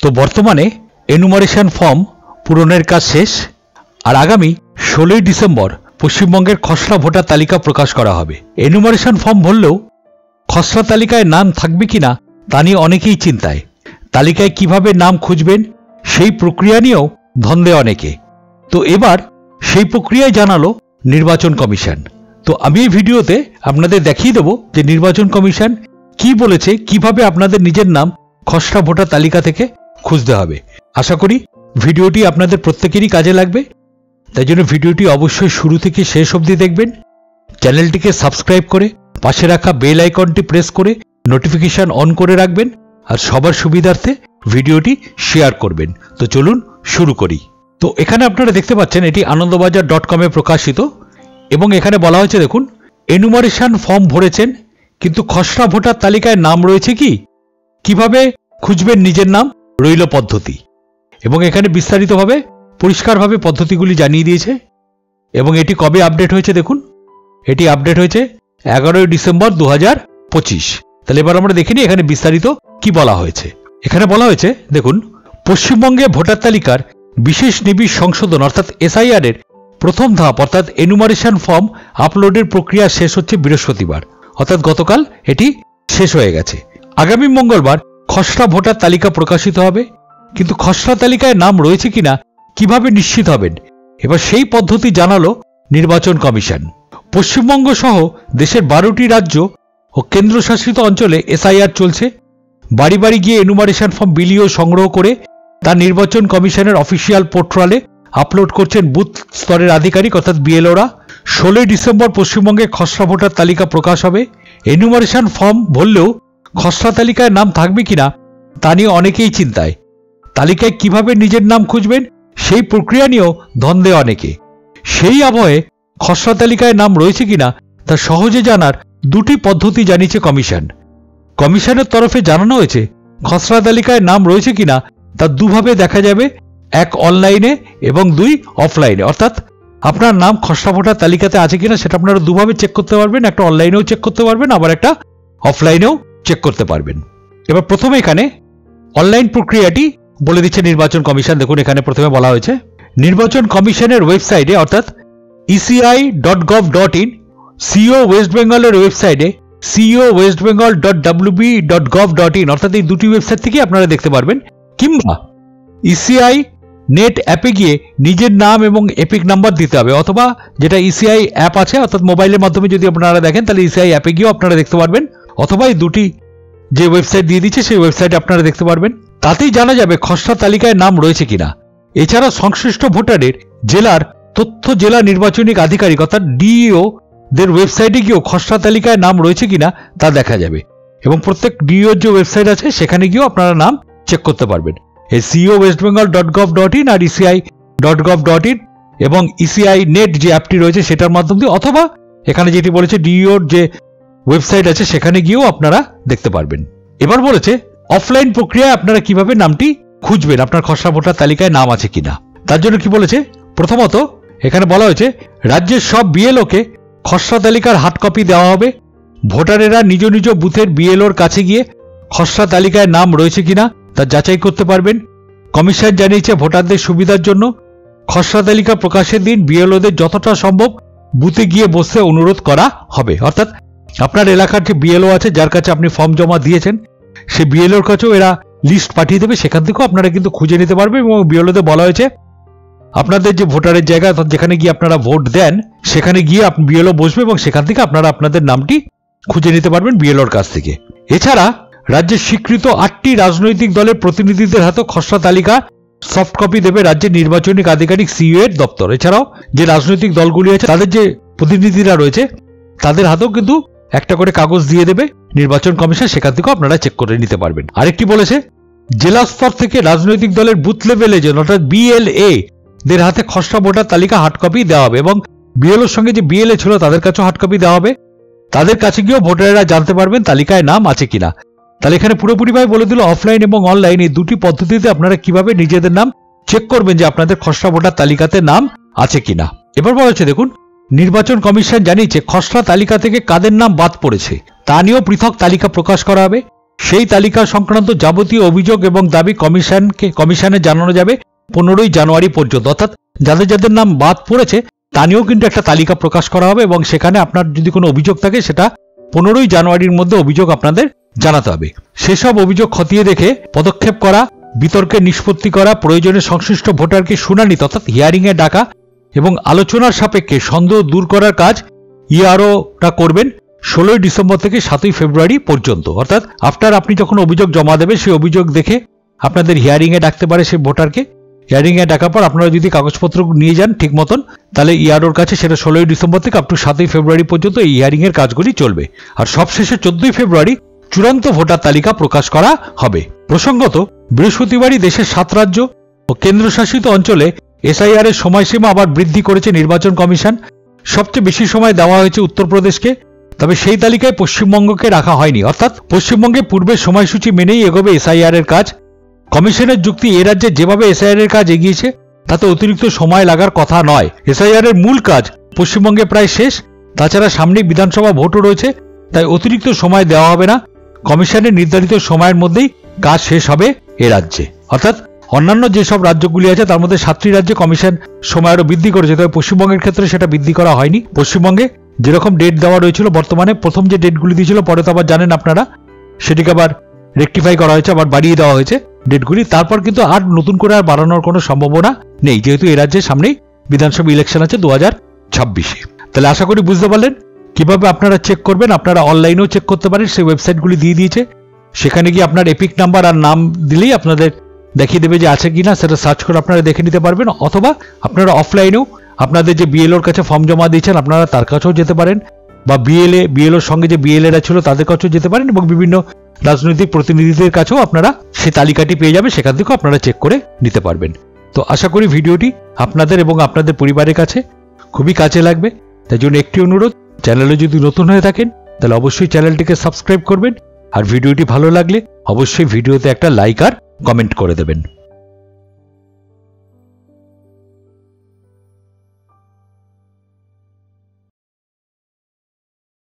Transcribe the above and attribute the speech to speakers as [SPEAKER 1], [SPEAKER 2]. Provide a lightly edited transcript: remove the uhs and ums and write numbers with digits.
[SPEAKER 1] তো বর্তমানে enumeration form পূরণের কাজ শেষ, আর আগামী 16ই ডিসেম্বর পশ্চিমবঙ্গের খসড়া ভোটার তালিকা প্রকাশ করা হবে। এনুমারেশন ফর্ম ভরলেও খসড়া তালিকায় নাম থাকবে কিনা তা নিয়ে অনেকেই চিন্তায়। তালিকায় কিভাবে নাম খুঁজবেন সেই প্রক্রিয়া নিয়েও ধন্দে অনেকে। তো এবার সেই প্রক্রিয়ায় জানালো নির্বাচন কমিশন। তো আমি এই ভিডিওতে আপনাদের দেখিয়ে দেব যে নির্বাচন কমিশন কি বলেছে, কিভাবে আপনাদের নিজের নাম খসড়া ভোটার তালিকা থেকে খুঁজতে হবে। আশা করি ভিডিওটি আপনাদের প্রত্যেকেরই কাজে লাগবে, তাই জন্য ভিডিওটি অবশ্যই শুরু থেকে শেষ অবধি দেখবেন। চ্যানেলটিকে সাবস্ক্রাইব করে পাশে রাখা বেল আইকনটি প্রেস করে নোটিফিকেশন অন করে রাখবেন, আর সবার সুবিধার্থে ভিডিওটি শেয়ার করবেন। তো চলুন শুরু করি। তো এখানে আপনারা দেখতে পাচ্ছেন এটি আনন্দবাজার.com-এ প্রকাশিত, এবং এখানে বলা হয়েছে দেখুন, এনুমারেশন ফর্ম ভরেছেন কিন্তু খসড়া ভোটার তালিকায় নাম রয়েছে কি, কিভাবে খুঁজবেন নিজের নাম, রইল পদ্ধতি। এবং এখানে বিস্তারিতভাবে পরিষ্কারভাবে পদ্ধতিগুলি জানিয়ে দিয়েছে। এবং এটি কবে আপডেট হয়েছে দেখুন, এটি আপডেট হয়েছে 11ই ডিসেম্বর 2025। তাহলে এবার আমরা দেখিনি এখানে বিস্তারিত কি বলা হয়েছে। এখানে বলা হয়েছে দেখুন, পশ্চিমবঙ্গে ভোটার তালিকার বিশেষ নিবিড় সংশোধন অর্থাৎ এসআইআর এর প্রথম ধাপ অর্থাৎ এনুমারেশন ফর্ম আপলোডের প্রক্রিয়া শেষ হচ্ছে বৃহস্পতিবার, অর্থাৎ গতকাল এটি শেষ হয়ে গেছে। আগামী মঙ্গলবার খসড়া ভোটার তালিকা প্রকাশিত হবে, কিন্তু খসড়া তালিকায় নাম রয়েছে কিনা কিভাবে নিশ্চিত হবেন, এবার সেই পদ্ধতি জানালো নির্বাচন কমিশন। পশ্চিমবঙ্গ সহ দেশের 12টি রাজ্য ও কেন্দ্রশাসিত অঞ্চলে এসআইআর চলছে। বাড়ি বাড়ি গিয়ে এনুমারেশন ফর্ম বিলিয়ে সংগ্রহ করে তা নির্বাচন কমিশনের অফিসিয়াল পোর্টালে আপলোড করছেন বুথ স্তরের আধিকারিক অর্থাৎ বিএলওরা। 16ই ডিসেম্বর পশ্চিমবঙ্গে খসড়া ভোটার তালিকা প্রকাশ হবে। এনুমারেশন ফর্ম ভরলেও খসড়া তালিকায় নাম থাকবে কিনা তা নিয়ে অনেকেই চিন্তায়। তালিকায় কিভাবে নিজের নাম খুঁজবেন সেই প্রক্রিয়া নিয়েও ধন্দে অনেকে। সেই আবহে খসড়া তালিকায় নাম রয়েছে কিনা তা সহজে জানার দুটি পদ্ধতি জানিয়েছে কমিশন। কমিশনের তরফে জানানো হয়েছে খসড়া তালিকায় নাম রয়েছে কিনা তা দুভাবে দেখা যাবে, এক অনলাইনে এবং দুই অফলাইনে। অর্থাৎ আপনার নাম খসড়া ভোটার তালিকাতে আছে কিনা সেটা আপনারা দুভাবে চেক করতে পারবেন, একটা অনলাইনেও চেক করতে পারবেন, আবার একটা অফলাইনেও চেক করতে পারবেন। এবার প্রথমে এখানে অনলাইন প্রক্রিয়াটি বলে দিচ্ছে নির্বাচন কমিশন। দেখুন এখানে প্রথমে বলা হয়েছে নির্বাচন কমিশনের ওয়েবসাইটে অর্থাৎ eci.gov.in, সিও ওয়েস্ট বেঙ্গলের ওয়েবসাইটে cowestbengal.wb.gov.in, অর্থাৎ এই দুটি ওয়েবসাইট থেকে আপনারা দেখতে পারবেন, কিংবা ইসিআই নেট অ্যাপে গিয়ে নিজের নাম এবং এপিক নাম্বার দিতে হবে, অথবা যেটা ইসিআই অ্যাপ আছে অর্থাৎ মোবাইলের মাধ্যমে যদি আপনারা দেখেন তাহলে ইসিআই অ্যাপে গিয়েও আপনারা দেখতে পারবেন, অথবা এই দুটি যে ওয়েবসাইট দিয়ে দিচ্ছে সেই ওয়েবসাইটে আপনারা দেখতে পারবেন। তাতেই জানা যাবে খসড়া তালিকায় নাম রয়েছে কিনা। এছাড়া সংশ্লিষ্ট ভোটারের জেলার তথ্য জেলা নির্বাচনী আধিকারিক অর্থাৎ ডিইও দের ওয়েবসাইটে গিয়েও খসড়া তালিকায় নাম রয়েছে কিনা তা দেখা যাবে, এবং প্রত্যেক ডিইওর যে ওয়েবসাইট আছে সেখানে গিয়েও আপনারা নাম চেক করতে পারবেন। এই cowestbengal.gov.in আর eci.gov.in এবং ইসিআই নেট যে অ্যাপটি রয়েছে সেটার মাধ্যম দিয়ে, অথবা এখানে যেটি বলেছে ডিইওর যে ওয়েবসাইট আছে সেখানে গিয়েও আপনারা দেখতে পারবেন। এবার বলেছে অফলাইন প্রক্রিয়ায় আপনারা কিভাবে নামটি খুঁজবেন, আপনার খসড়া ভোটার তালিকায় নাম আছে কিনা। তার জন্য কি বলেছে, প্রথমত এখানে বলা হয়েছে রাজ্যের সব বিএলওকে খসড়া তালিকার হার্ড কপি দেওয়া হবে। ভোটারেরা নিজ নিজ বুথের বিএলওর কাছে গিয়ে খসড়া তালিকায় নাম রয়েছে কিনা তা যাচাই করতে পারবেন। কমিশন জানিয়েছে ভোটারদের সুবিধার জন্য খসড়া তালিকা প্রকাশের দিন বিএলওদের যতটা সম্ভব বুথে গিয়ে বসতে অনুরোধ করা হবে। অর্থাৎ আপনার এলাকার যে বিএলও আছে যার কাছে আপনি ফর্ম জমা দিয়েছেন সেই বিএলওর কাছেও এরা লিস্ট পাঠিয়ে দেবে, সেখান থেকেও আপনারা কিন্তু খুঁজে নিতে পারবেন। এবং বিএলওদের বলা হয়েছে আপনাদের যে ভোটারের জায়গা অর্থাৎ যেখানে গিয়ে আপনারা ভোট দেন সেখানে গিয়ে বিএলও বসবে এবং সেখান থেকে আপনারা আপনাদের নামটি খুঁজে নিতে পারবেন বিএলওর কাছ থেকে। এছাড়া রাজ্যের স্বীকৃত 8টি রাজনৈতিক দলের প্রতিনিধিদের হাতে খসড়া তালিকা সফট কপি দেবে রাজ্যের নির্বাচনী আধিকারিক সিইও এর দপ্তর। এছাড়াও যে রাজনৈতিক দলগুলি আছে তাদের যে প্রতিনিধিরা রয়েছে তাদের হাতেও কিন্তু একটা করে কাগজ দিয়ে দেবে নির্বাচন কমিশন, সেখান থেকেও আপনারা চেক করে নিতে পারবেন। আরেকটি বলেছে জেলা স্তর থেকে রাজনৈতিক দলের বুথ লেভেল এজেন্ট অর্থাৎ বিএলএ দের হাতে খসড়া ভোটার তালিকা হার্ড কপি দেওয়া হবে, এবং বিএলওর সঙ্গে যে বিএলএ ছিল তাদের কাছেও হার্ড কপি দেওয়া হবে। তাদের কাছে গিয়েও ভোটাররা জানতে পারবেন তালিকায় নাম আছে কিনা। তাহলে এখানে পুরোপুরিভাবে বলে দিল অফলাইন এবং অনলাইন এই দুটি পদ্ধতিতে আপনারা কিভাবে নিজেদের নাম চেক করবেন যে আপনাদের খসড়া ভোটার তালিকাতে নাম আছে কিনা। এবার বলা হচ্ছে দেখুন নির্বাচন কমিশন জানিয়েছে খসড়া তালিকা থেকে কাদের নাম বাদ পড়েছে তা নিয়েও পৃথক তালিকা প্রকাশ করা হবে। সেই তালিকা সংক্রান্ত যাবতীয় অভিযোগ এবং দাবি কমিশনে জানানো যাবে 15ই জানুয়ারি পর্যন্ত। অর্থাৎ যাদের যাদের নাম বাদ পড়েছে তা নিয়েও কিন্তু একটা তালিকা প্রকাশ করা হবে এবং সেখানে আপনার যদি কোনো অভিযোগ থাকে সেটা 15ই জানুয়ারির মধ্যে অভিযোগ আপনাদের জানাতে হবে। সেসব অভিযোগ খতিয়ে দেখে পদক্ষেপ করা, বিতর্কের নিষ্পত্তি করা, প্রয়োজনে সংশ্লিষ্ট ভোটারকে শুনানিতে অর্থাৎ হিয়ারিংয়ে ডাকা এবং আলোচনার সাপেক্ষে সন্দেহ দূর করার কাজ ইআরওটা করবেন 16ই ডিসেম্বর থেকে 7ই ফেব্রুয়ারি পর্যন্ত। অর্থাৎ আফটার আপনি যখন অভিযোগ জমা দেবেন সেই অভিযোগ দেখে আপনাদের হিয়ারিংয়ে ডাকতে পারে সেই ভোটারকে। হিয়ারিংয়ে ডাকার পর আপনারা যদি কাগজপত্র নিয়ে যান ঠিক মতন, তাহলে ইআরওর কাছে সেটা 16ই ডিসেম্বর থেকে আপ টু 7ই ফেব্রুয়ারি পর্যন্ত এই হিয়ারিংয়ের কাজগুলি চলবে। আর সবশেষে 14ই ফেব্রুয়ারি চূড়ান্ত ভোটার তালিকা প্রকাশ করা হবে। প্রসঙ্গত, বৃহস্পতিবারই দেশের 7 রাজ্য ও কেন্দ্রশাসিত অঞ্চলে এসআইআর এর সময়সীমা আবার বৃদ্ধি করেছে নির্বাচন কমিশন। সবচেয়ে বেশি সময় দেওয়া হয়েছে উত্তরপ্রদেশকে, তবে সেই তালিকায় পশ্চিমবঙ্গকে রাখা হয়নি। অর্থাৎ পশ্চিমবঙ্গে পূর্বের সময়সূচি মেনেই এগোবে এসআইআর এর কাজ। কমিশনের যুক্তি, এ রাজ্যে যেভাবে এসআইআর এর কাজ এগিয়েছে তাতে অতিরিক্ত সময় লাগার কথা নয়। এসআইআর এর মূল কাজ পশ্চিমবঙ্গে প্রায় শেষ, তাছাড়া সামনেই বিধানসভা ভোটও রয়েছে, তাই অতিরিক্ত সময় দেওয়া হবে না। কমিশনের নির্ধারিত সময়ের মধ্যেই কাজ শেষ হবে এ রাজ্যে। অর্থাৎ অন্যান্য যেসব রাজ্যগুলি আছে তার মধ্যে 7টি রাজ্যে কমিশন সময় আরো বৃদ্ধি করেছে, তবে পশ্চিমবঙ্গের ক্ষেত্রে সেটা বৃদ্ধি করা হয়নি। পশ্চিমবঙ্গে যেরকম ডেট দেওয়া রয়েছিল বর্তমানে, প্রথম যে ডেটগুলি দিয়েছিল পরে তো আবার জানেন আপনারা সেটিকে আবার রেকটিফাই করা হয়েছে, আবার বাড়িয়ে দেওয়া হয়েছে ডেটগুলি। তারপর কিন্তু আর নতুন করে আর বাড়ানোর কোনো সম্ভাবনা নেই, যেহেতু এ রাজ্যে সামনেই বিধানসভা ইলেকশন আছে 2026-এ। তাহলে আশা করি বুঝতে পারলেন কিভাবে আপনারা চেক করবেন। আপনারা অনলাইনেও চেক করতে পারেন, সেই ওয়েবসাইটগুলি দিয়ে দিয়েছে। সেখানে গিয়ে আপনার এপিক নাম্বার আর নাম দিলেই আপনাদের দেখিয়ে দেবে যে আছে কিনা, সেটা সার্চ করে আপনারা দেখে নিতে পারবেন। অথবা আপনারা অফলাইনেও আপনাদের যে বিএলওর কাছে ফর্ম জমা দিয়েছেন আপনারা তার কাছেও যেতে পারেন, বা বিএলওর সঙ্গে যে বিএলএরা ছিল তাদের কাছেও যেতে পারেন, এবং বিভিন্ন রাজনৈতিক প্রতিনিধিদের কাছেও আপনারা সেই তালিকাটি পেয়ে যাবে, সেখান থেকেও আপনারা চেক করে নিতে পারবেন। তো আশা করি ভিডিওটি আপনাদের এবং আপনাদের পরিবারের কাছে খুবই কাজে লাগবে। তাই জন্য একটি অনুরোধ, চ্যানেলে যদি নতুন হয়ে থাকেন তাহলে অবশ্যই চ্যানেলটিকে সাবস্ক্রাইব করবেন, আর ভিডিওটি ভালো লাগলে অবশ্যই ভিডিওতে একটা লাইক আর কমেন্ট করে দেবেন।